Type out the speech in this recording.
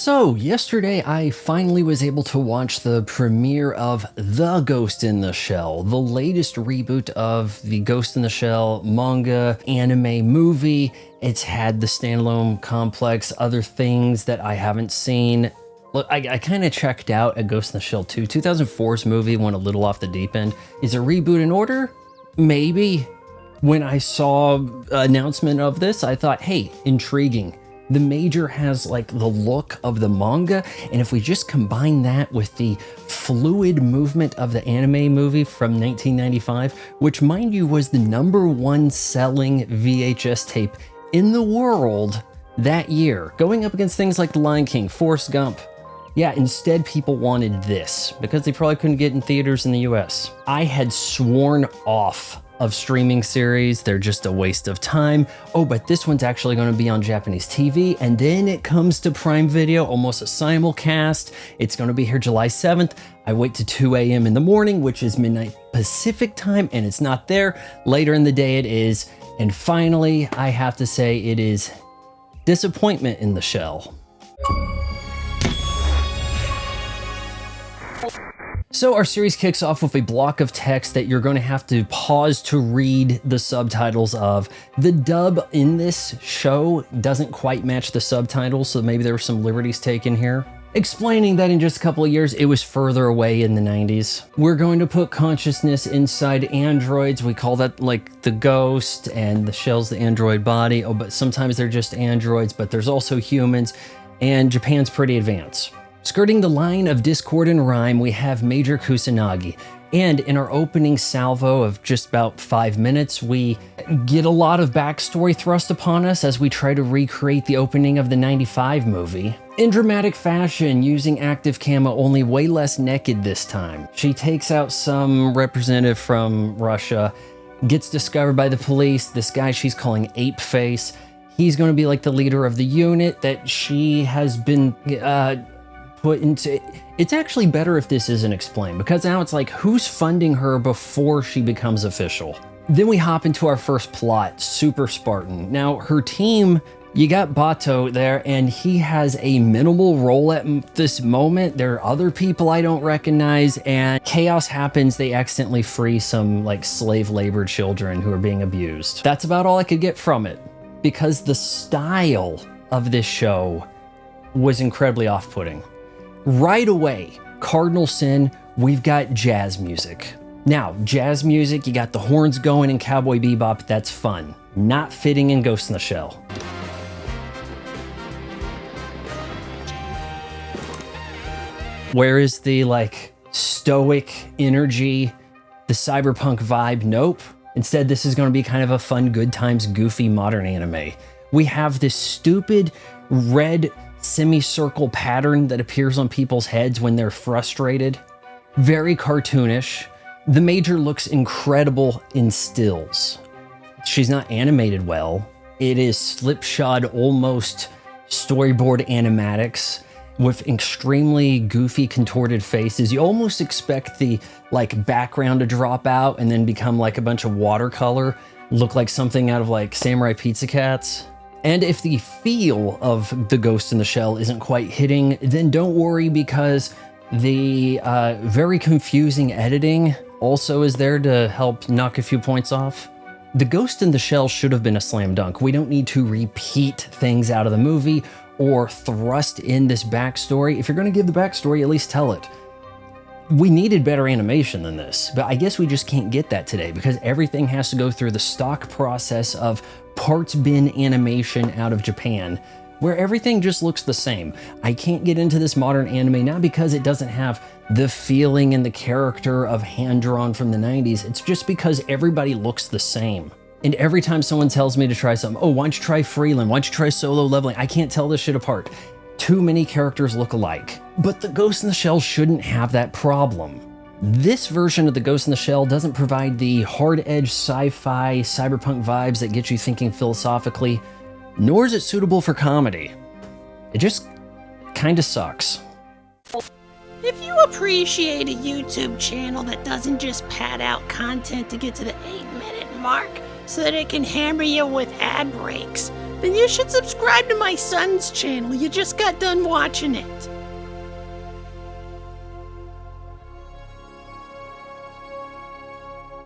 So, yesterday I finally was able to watch the premiere of The Ghost in the Shell, the latest reboot of the Ghost in the Shell manga anime movie. It's had the standalone complex, other things that I haven't seen. Look, I kind of checked out at Ghost in the Shell 2. 2004's movie went a little off the deep end. Is a reboot in order? Maybe. When I saw an announcement of this, I thought, hey, intriguing. The Major has like the look of the manga, and if we just combine that with the fluid movement of the anime movie from 1995, which mind you was the #1 selling VHS tape in the world that year, going up against things like The Lion King, Forrest Gump. Yeah, instead people wanted this because they probably couldn't get in theaters in the US. I had sworn off of streaming series. They're just a waste of time. Oh, but this one's actually going to be on Japanese TV, and then it comes to Prime Video, almost a simulcast. It's going to be here July 7th. I wait to 2 a.m. in the morning, which is midnight Pacific time, and it's not there. Later in the day it is. And finally, I have to say it is disappointment in the shell. So our series kicks off with a block of text that you're going to have to pause to read the subtitles of. The dub in this show doesn't quite match the subtitles, so maybe there were some liberties taken here. Explaining that in just a couple of years, it was further away in the 90s. We're going to put consciousness inside androids. We call that like the ghost, and the shell's the android body. Oh, but sometimes they're just androids, but there's also humans, and Japan's pretty advanced. Skirting the line of discord and rhyme, we have Major Kusanagi. And in our opening salvo of just about 5 minutes, we get a lot of backstory thrust upon us as we try to recreate the opening of the 95 movie. In dramatic fashion, using active camo, only way less naked this time. She takes out some representative from Russia, gets discovered by the police. This guy she's calling Ape Face. He's going to be like the leader of the unit that she has been put into. It's actually better if this isn't explained, because now it's like, who's funding her before she becomes official? Then we hop into our first plot, Super Spartan. Now her team, you got Bato there, and he has a minimal role at this moment. There are other people I don't recognize, and chaos happens. They accidentally free some like slave labor children who are being abused. That's about all I could get from it, because the style of this show was incredibly off-putting. Right away, cardinal sin, we've got jazz music. Now, jazz music, you got the horns going in Cowboy Bebop, that's fun. Not fitting in Ghost in the Shell. Where is the like stoic energy, the cyberpunk vibe? Nope. Instead, this is going to be kind of a fun, good times, goofy modern anime. We have this stupid red semicircle pattern that appears on people's heads when they're frustrated. Very cartoonish. The Major looks incredible in stills. She's not animated well. It is slipshod, almost storyboard animatics with extremely goofy, contorted faces. You almost expect the like background to drop out and then become like a bunch of watercolor, look like something out of like Samurai Pizza Cats. And if the feel of the Ghost in the Shell isn't quite hitting, then don't worry, because the very confusing editing also is there to help knock a few points off. The Ghost in the Shell should have been a slam dunk. We don't need to repeat things out of the movie or thrust in this backstory. If you're going to give the backstory, at least tell it. We needed better animation than this, but I guess we just can't get that today because everything has to go through the stock process of parts bin animation out of Japan, where everything just looks the same. I can't get into this modern anime, not because it doesn't have the feeling and the character of hand-drawn from the 90s, it's just because everybody looks the same. And every time someone tells me to try something, oh, why don't you try Freeland? Why don't you try solo leveling? I can't tell this shit apart. Too many characters look alike. But the Ghost in the Shell shouldn't have that problem. This version of the Ghost in the Shell doesn't provide the hard-edge sci-fi cyberpunk vibes that get you thinking philosophically, nor is it suitable for comedy. It just kinda sucks. If you appreciate a YouTube channel that doesn't just pad out content to get to the 8-minute mark so that it can hammer you with ad breaks, then you should subscribe to my son's channel. You just got done watching it.